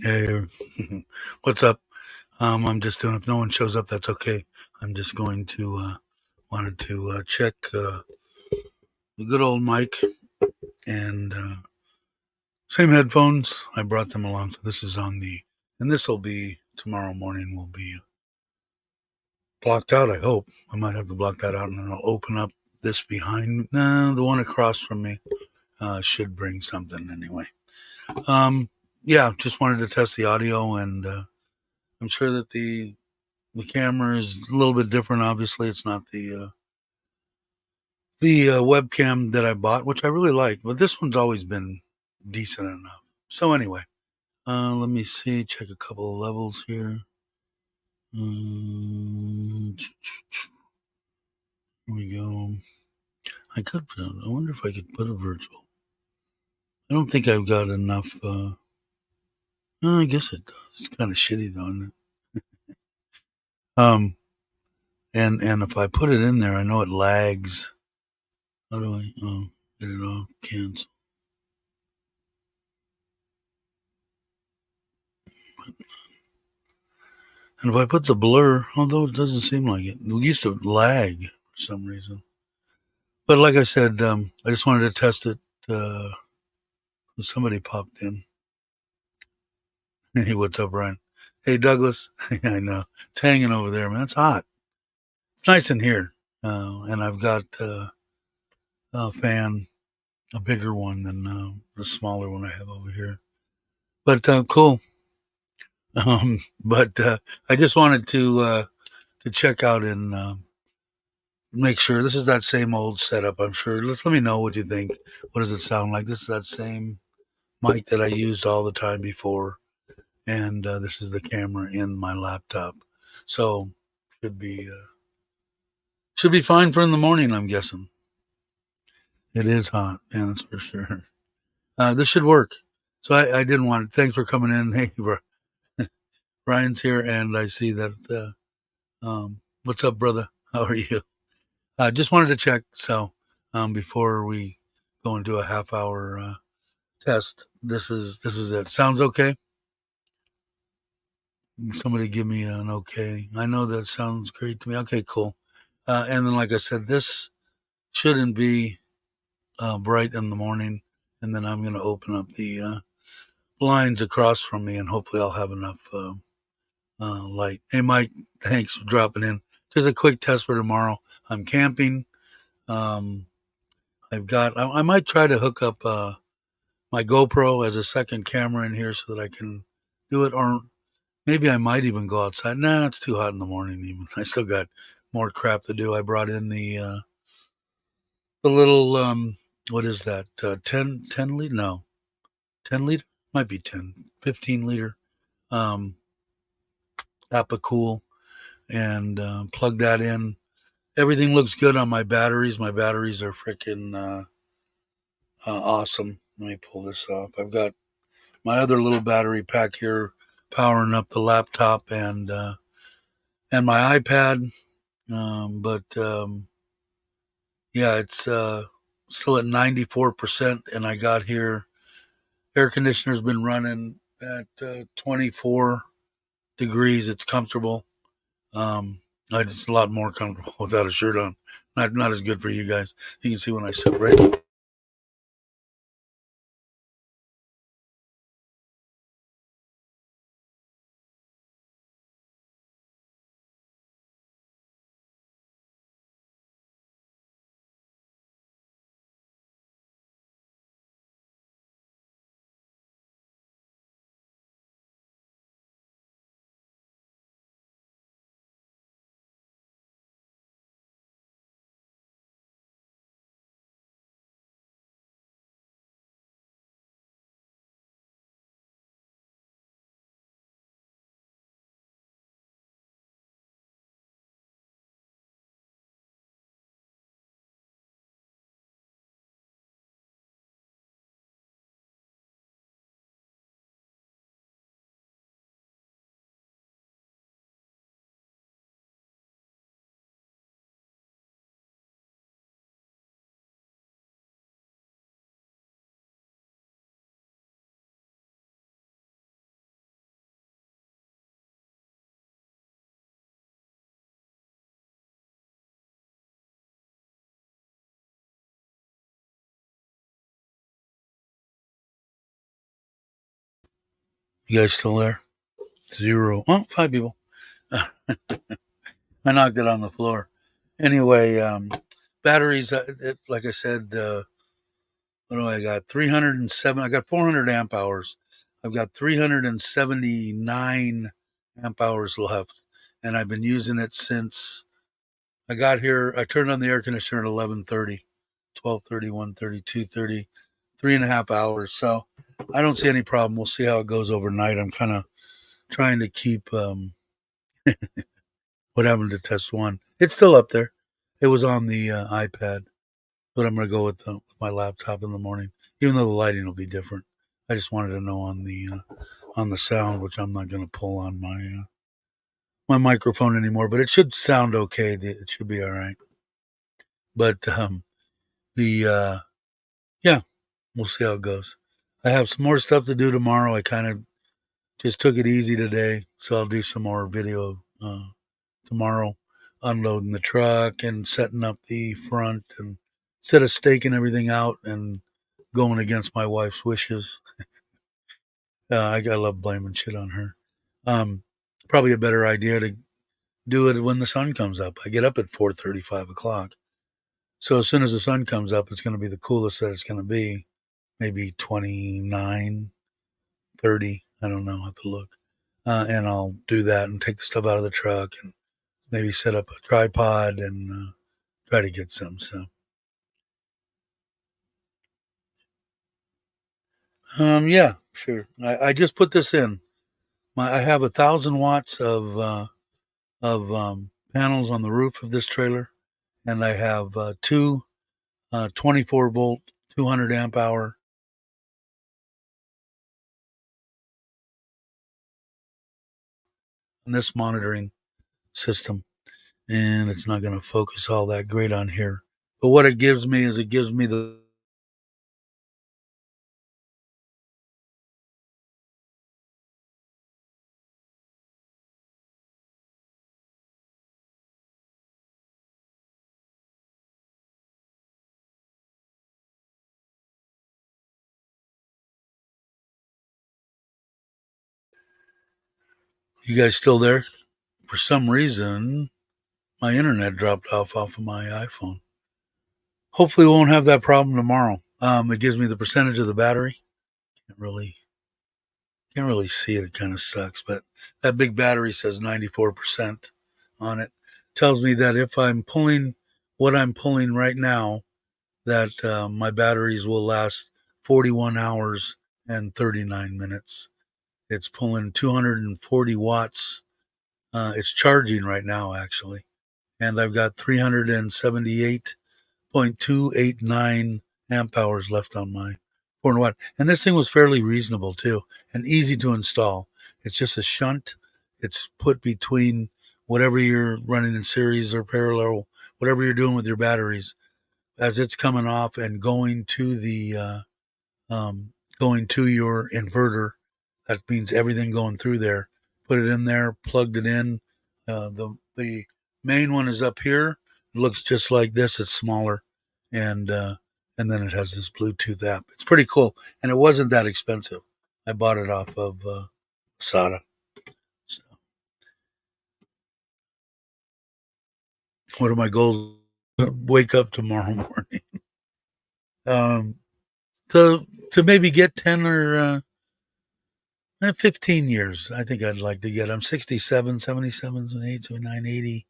Hey, what's up? I'm just doing. If no one shows up, that's okay. I'm just going to wanted to check the good old mic and same headphones. I brought them along, so this is on the, and this will be tomorrow morning. Will be blocked out. I hope I might have to block that out, and then I'll open up this behind. Nah, the one across from me should bring something anyway. Um, yeah, just wanted to test the audio, and I'm sure that the camera is a little bit different. Obviously, it's not the webcam that I bought, which I really like, but this one's always been decent enough. So anyway, let me see. Check a couple of levels here. Here we go. I wonder if I could put a virtual. I don't think I've got enough. I guess it does. It's kind of shitty though, isn't it? And if I put it in there, I know it lags. How do I? Oh, get it off. Cancel. And if I put the blur, although it doesn't seem like it used to lag for some reason. But like I said, I just wanted to test it. Uh, Somebody popped in. Hey, what's up, Ryan? Hey, Douglas. I know. It's hanging over there, man. It's hot. It's nice in here. And I've got a fan, a bigger one than the smaller one I have over here. But cool. But I just wanted to check out and make sure this is that same old setup. I'm sure. Let me know what you think. What does it sound like? This is that same mic that I used all the time before, and this is the camera in my laptop. So should be uh, should be fine for in the morning. I'm guessing. It is hot, yeah, that's for sure. This should work. So I didn't want. Thanks for coming in. Hey, Ryan's here, and I see that. What's up, brother? How are you? I just wanted to check. So before we go into a half hour test. This is it. Sounds okay? Somebody give me an okay. I know that sounds great to me. Okay, cool. And then, like I said, this shouldn't be bright in the morning. And then I'm going to open up the blinds across from me, and hopefully I'll have enough light. Hey, Mike, thanks for dropping in. Just a quick test for tomorrow. I'm camping. Um, I might try to hook up my GoPro as a second camera in here so that I can do it, or maybe I might even go outside. Nah, it's too hot in the morning even. I still got more crap to do. I brought in the little what is that? 10 liter? No. 10 liter? Might be 10. 15 liter um Apicool, and plug that in. Everything looks good on my batteries. My batteries are freaking awesome. Let me pull this off. I've got my other little battery pack here powering up the laptop and my iPad. But yeah, it's still at 94%, and I got here. Air conditioner's been running at 24 degrees. It's comfortable. It's a lot more comfortable without a shirt on. Not as good for you guys. You can see when I sit right You guys still there? 0. Oh, 5 people. I knocked it on the floor. Anyway, batteries, like I said, what do I got? 307. I got 400 amp hours. I've got 379 amp hours left. And I've been using it since I got here. I turned on the air conditioner at 11:30, 12:30, 1:30, 2:30, 3.5 hours. So I don't see any problem. We'll see how it goes overnight. I'm kind of trying to keep what happened to test one. It's still up there. It was on the iPad, but I'm going to go with my laptop in the morning, even though the lighting will be different. I just wanted to know on the sound, which I'm not going to pull on my microphone anymore, but it should sound okay. It should be all right. But the yeah, we'll see how it goes. I have some more stuff to do tomorrow. I kind of just took it easy today, so I'll do some more video tomorrow, unloading the truck and setting up the front, and instead of staking everything out and going against my wife's wishes. I love blaming shit on her. Um, Probably a better idea to do it when the sun comes up. I get up at 4:30, 5 o'clock. So as soon as the sun comes up, it's going to be the coolest that it's going to be. Maybe 29, 30. I don't know. I have to look. And I'll do that and take the stuff out of the truck and maybe set up a tripod and try to get some. So, yeah, sure. I just put this in. I have 1,000 watts of panels on the roof of this trailer, and I have two 24 volt, 200 amp hour in this monitoring system, and it's not going to focus all that great on here. But what it gives me is it gives me the You guys still there? For some reason, my internet dropped off of my iPhone. Hopefully, we won't have that problem tomorrow. It gives me the percentage of the battery. Can't really see it. It kind of sucks, but that big battery says 94% on it. Tells me that if I'm pulling what I'm pulling right now, that my batteries will last 41 hours and 39 minutes. It's pulling 240 watts. It's charging right now, actually. And I've got 378.289 amp hours left on my 400 watt. And this thing was fairly reasonable too and easy to install. It's just a shunt. It's put between whatever you're running in series or parallel, whatever you're doing with your batteries, as it's coming off and going to your inverter. That means everything going through there. Put it in there, plugged it in. The main one is up here. It looks just like this. It's smaller, and then it has this Bluetooth app. It's pretty cool, and it wasn't that expensive. I bought it off of Sada. So, what are my goals? Wake up tomorrow morning. um, to maybe get 10 or 15 years. I think I'd like to get. I'm 67, 77, 78, 79, 80.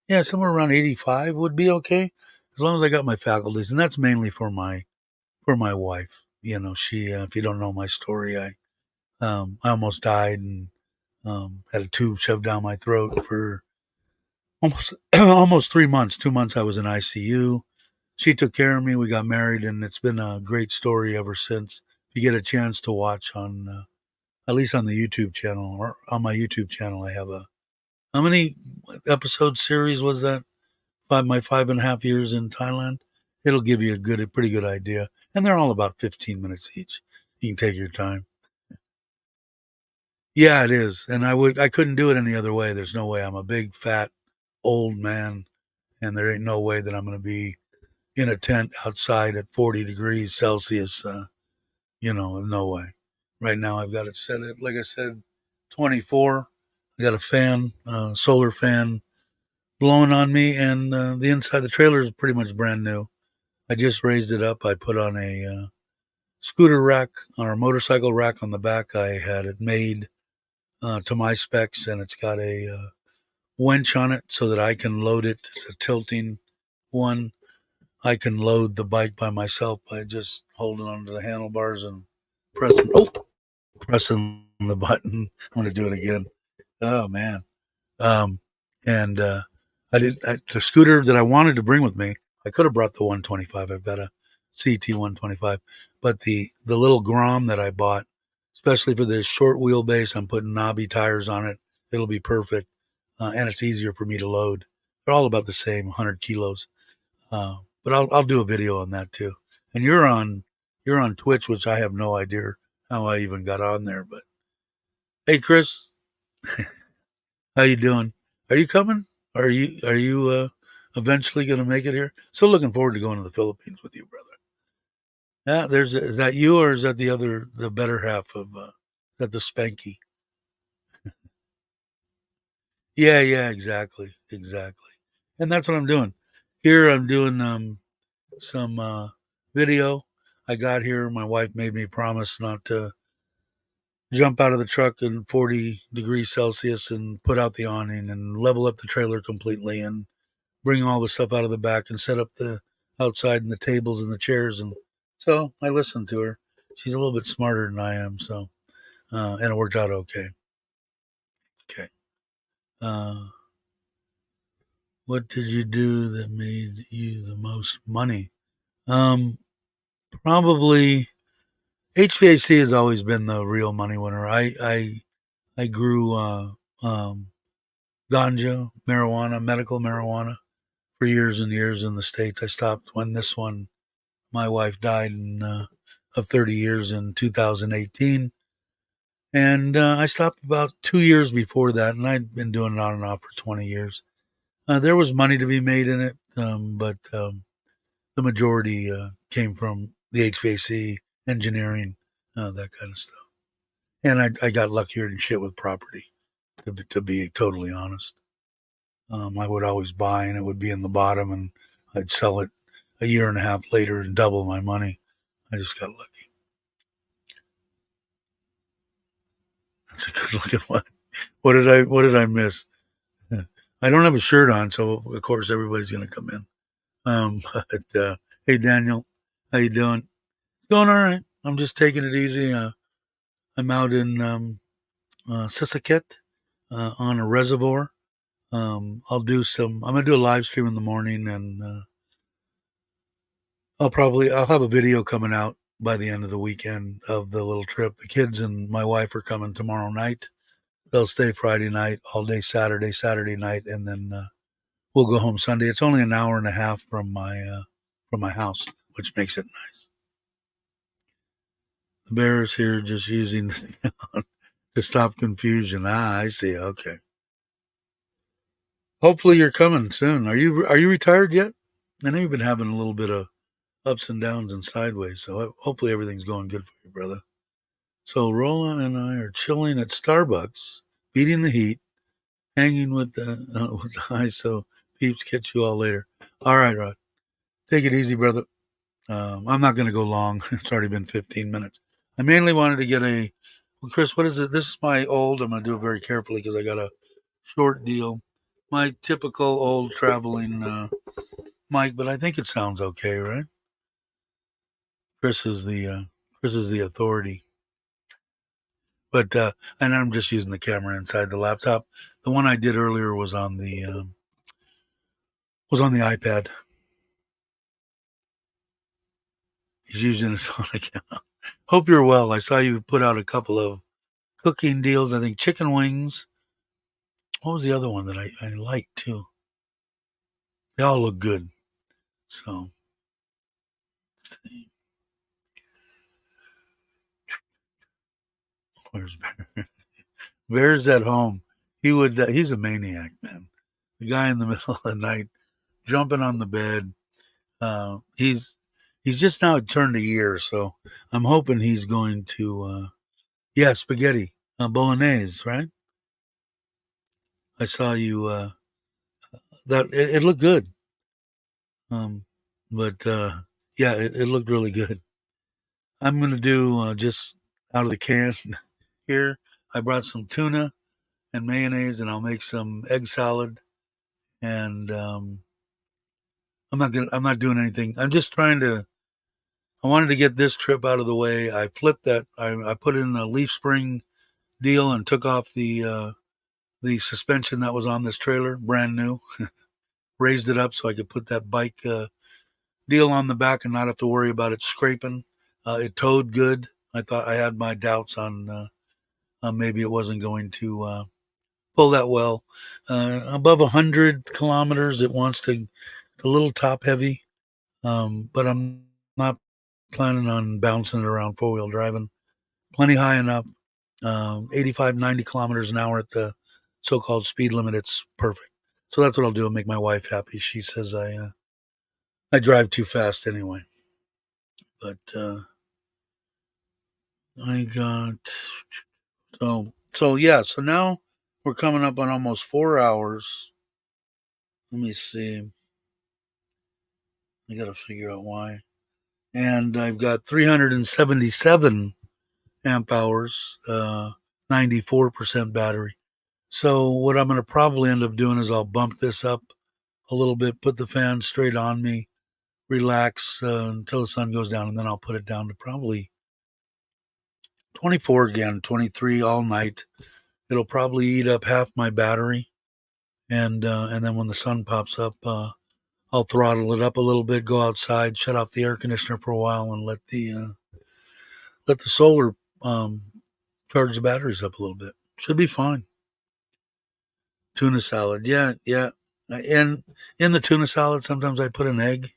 Yeah, somewhere around 85 would be okay, as long as I got my faculties, and that's mainly for my wife. You know, she. If you don't know my story, I almost died and had a tube shoved down my throat for almost almost 3 months. 2 months I was in ICU. She took care of me. We got married, and it's been a great story ever since. If you get a chance to watch on at least on the YouTube channel, or on my YouTube channel, I have a how many episode series was that? My 5.5 years in Thailand. It'll give you a pretty good idea, and they're all about 15 minutes each. You can take your time. Yeah, it is, and I couldn't do it any other way. There's no way. I'm a big fat old man, and there ain't no way that I'm going to be in a tent outside at 40 degrees Celsius. No way. right now. I've got it set at, like I said, 24. I got a fan, solar fan blowing on me, and the inside of the trailer is pretty much brand new. I just raised it up. I put on a scooter rack or a motorcycle rack on the back. I had it made to my specs, and it's got a winch on it so that I can load it. It's a tilting one. I can load the bike by myself by just holding onto the handlebars and pressing the button. I'm going to do it again. Oh man. Um, and the scooter that I wanted to bring with me. I could have brought the 125. I've got a CT 125, but the little Grom that I bought, especially for this short wheelbase, I'm putting knobby tires on it. It'll be perfect, and it's easier for me to load. They're all about the same, 100 kilos. But I'll do a video on that too. And you're on Twitch, which I have no idea how I even got on there. But hey, Chris, how you doing? Are you coming? Are you eventually going to make it here? Still looking forward to going to the Philippines with you, brother. Yeah, is that you or is that the better half of is that the Spanky? Yeah, yeah, exactly, exactly. And that's what I'm doing. Here I'm doing some video. I got here. My wife made me promise not to jump out of the truck in 40 degrees Celsius and put out the awning and level up the trailer completely and bring all the stuff out of the back and set up the outside and the tables and the chairs. And so I listened to her. She's a little bit smarter than I am. So, and it worked out okay. Okay. Uh, what did you do that made you the most money? Um, Probably HVAC has always been the real money winner. I grew um, ganja, marijuana, medical marijuana for years and years in the States. I stopped when this one, my wife died of 30 years in 2018. And I stopped about 2 years before that, and I'd been doing it on and off for 20 years. There was money to be made in it, but the majority came from the HVAC, engineering, that kind of stuff. And I got luckier than shit with property, to be totally honest. I would always buy, and it would be in the bottom, and I'd sell it a year and a half later and double my money. I just got lucky. That's a good looking one. What did I miss? I don't have a shirt on, so of course everybody's gonna come in. But hey Daniel, how you doing? Going all right. I'm just taking it easy. I'm out in Sisaket on a reservoir. I'm gonna do a live stream in the morning, and I'll have a video coming out by the end of the weekend of the little trip. The kids and my wife are coming tomorrow night. They'll stay Friday night, all day Saturday night, and then we'll go home Sunday. It's only an hour and a half from my house, which makes it nice. The bear's here just using to stop confusion. Ah, I see. Okay. Hopefully you're coming soon. Are you retired yet? I know you've been having a little bit of ups and downs and sideways, so hopefully everything's going good for you, brother. So Rolla and I are chilling at Starbucks, beating the heat, hanging with the ice. So peeps, catch you all later. All right, Rod. Take it easy, brother. I'm not going to go long. It's already been 15 minutes. I mainly wanted to get well, Chris, what is it? This is my old. I'm going to do it very carefully because I got a short deal. My typical old traveling mic, but I think it sounds okay, right? Chris is the authority. But and I'm just using the camera inside the laptop. The one I did earlier was on the iPad. He's using his own account. Hope you're well. I saw you put out a couple of cooking deals. I think chicken wings. What was the other one that I liked too? They all look good. So let's see. Where's Bear? Bear's at home. He's a maniac, man. The guy in the middle of the night jumping on the bed. He's just now turned a year, so I'm hoping he's going to Yeah, spaghetti, bolognese, right? I saw you. That it looked good. Um, but yeah, it looked really good. I'm gonna do just out of the can here. I brought some tuna and mayonnaise, and I'll make some egg salad. And I'm not doing anything. I'm just trying to. I wanted to get this trip out of the way. I flipped that. I put in a leaf spring deal and took off the suspension that was on this trailer, brand new. Raised it up so I could put that bike deal on the back and not have to worry about it scraping. It towed good. I thought I had my doubts on maybe it wasn't going to pull that well. Above 100 kilometers, it wants to. It's a little top heavy, but I'm not planning on bouncing it around four wheel driving. Plenty high enough. 85, 90 kilometers an hour at the so called speed limit. It's perfect. So that's what I'll do and make my wife happy. She says I drive too fast anyway. But I got so yeah. So now we're coming up on almost 4 hours. Let me see. I got to figure out why. And I've got 377 amp hours, 94% battery. So what I'm going to probably end up doing is I'll bump this up a little bit, put the fan straight on me, relax until the sun goes down, and then I'll put it down to probably 24 again, 23 all night. It'll probably eat up half my battery, and then when the sun pops up, I'll throttle it up a little bit, go outside, shut off the air conditioner for a while, and let the solar um, charge the batteries up a little bit. Should be fine. Tuna salad, yeah, yeah. And in the tuna salad, sometimes I put an egg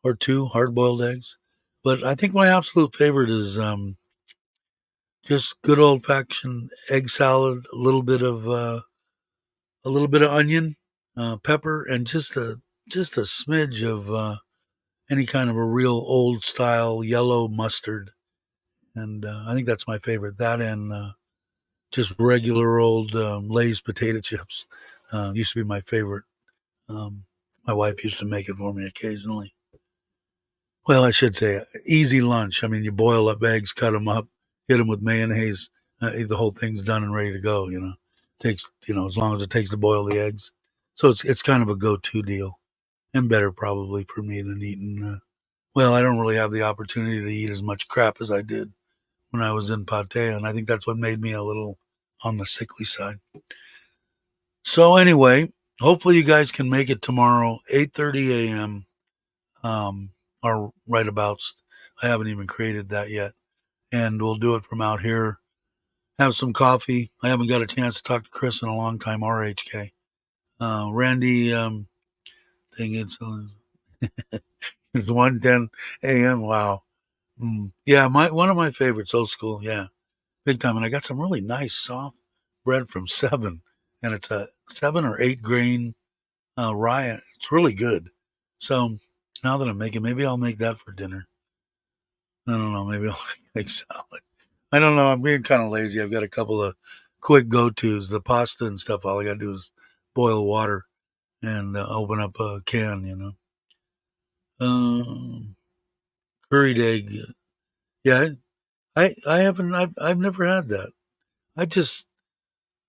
or two, hard boiled eggs. But I think my absolute favorite is just good old fashioned egg salad, a little bit of onion, pepper, and just a smidge of any kind of a real old style yellow mustard. And I think that's my favorite. That and just regular old Lay's potato chips used to be my favorite. Um, my wife used to make it for me occasionally. Well, I should say easy lunch. I mean, you boil up eggs, cut them up, hit them with mayonnaise. The whole thing's done and ready to go. Takes as long as it takes to boil the eggs. So it's kind of a go-to deal, and better probably for me than eating. Well, I don't really have the opportunity to eat as much crap as I did when I was in Pattaya, and I think that's what made me a little on the sickly side. So anyway, hopefully you guys can make it tomorrow, 8:30 a.m. Or right abouts. I haven't even created that yet, and we'll do it from out here. Have some coffee. I haven't got a chance to talk to Chris in a long time. RHK, Randy. Dang it, so it's 1:10 a.m. Wow. Yeah, my one of my favorites, old school. Yeah, big time. And I got some really nice soft bread from Seven, and it's a 7 or 8 grain rye. It's really good. So now that I'm making, maybe I'll make that for dinner. I don't know. Maybe I'll make salad. I don't know. I'm being kind of lazy. I've got a couple of quick go tos. The pasta and stuff. All I got to do is boil water and open up a can. Um, Curried egg. Yeah, I haven't. I've never had that. I just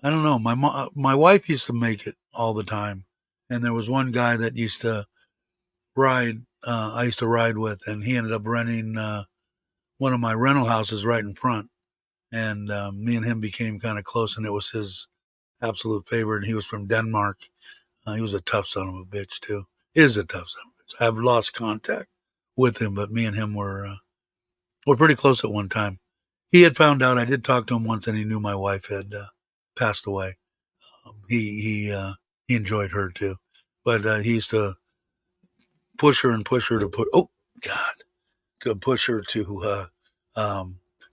I don't know. My wife used to make it all the time, and there was one guy that used to ride. I used to ride with, and he ended up renting one of my rental houses right in front. And me and him became kind of close, and it was his absolute favorite. And he was from Denmark. He was a tough son of a bitch too. Is a tough son of a bitch. I've lost contact with him, but me and him were pretty close at one time. He had found out. I did talk to him once, and he knew my wife had passed away. He enjoyed her too, but he used to push her to put. Oh God, to push her to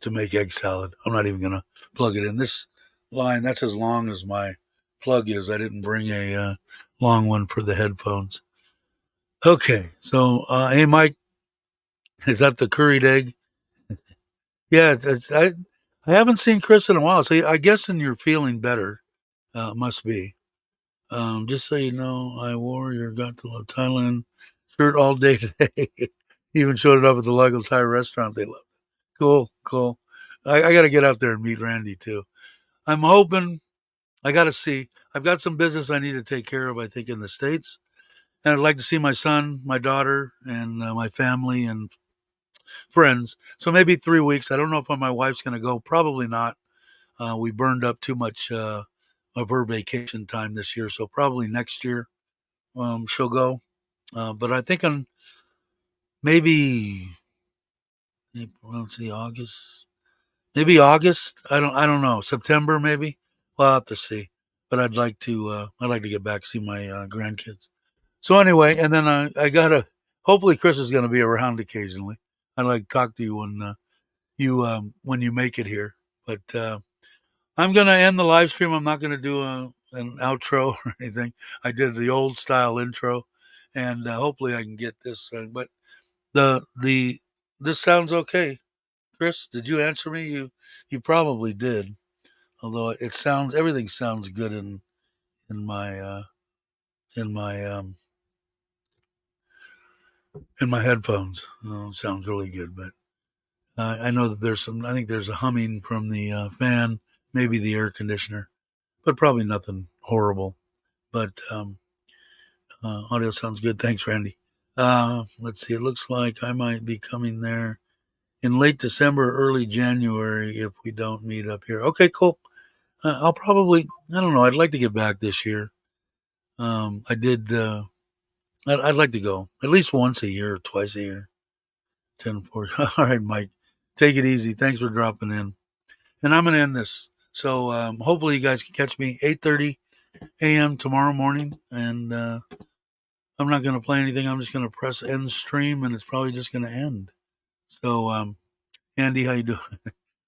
make egg salad. I'm not even gonna plug it in. This line that's as long as my plug is. I didn't bring a long one for the headphones. Okay, so hey Mike, is that the curried egg? Yeah, I haven't seen Chris in a while, so I guess and you're feeling better. Must be. Just so you know, I wore your Got to Love Thailand shirt all day today. Even showed it up at the local Thai restaurant. They loved it. Cool, cool. I got to get out there and meet Randy too. I'm hoping. I got to see. I've got some business I need to take care of. I think in the States, and I'd like to see my son, my daughter, and my family and friends. So maybe 3 weeks. I don't know if my wife's going to go. Probably not. We burned up too much of her vacation time this year, so probably next year she'll go. But I think on maybe let's see, August, maybe August. I don't know. September maybe. We'll have to see. But I'd like to get back see my grandkids. So anyway, and then I gotta. Hopefully, Chris is going to be around occasionally. I'd like to talk to you when you make it here. But I'm going to end the live stream. I'm not going to do an outro or anything. I did the old style intro, and hopefully I can get this. But the this sounds okay. Chris, did you answer me? You probably did. Although everything sounds good in my in my in my headphones. It sounds really good, but I know that there's some. I think there's a humming from the fan, maybe the air conditioner, but probably nothing horrible. But audio sounds good. Thanks, Randy. Let's see. It looks like I might be coming there in late December, early January if we don't meet up here. Okay, cool. I'll probably. I don't know. I'd like to get back this year. I did. I'd like to go at least once a year or twice a year. 10:40. All right, Mike. Take it easy. Thanks for dropping in. And I'm gonna end this. So hopefully you guys can catch me 8:30 a.m. tomorrow morning, and I'm not going to play anything. I'm just going to press end stream, and it's probably just going to end. So, Andy, how you doing?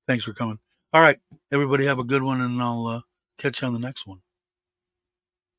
Thanks for coming. All right, everybody have a good one, and I'll catch you on the next one.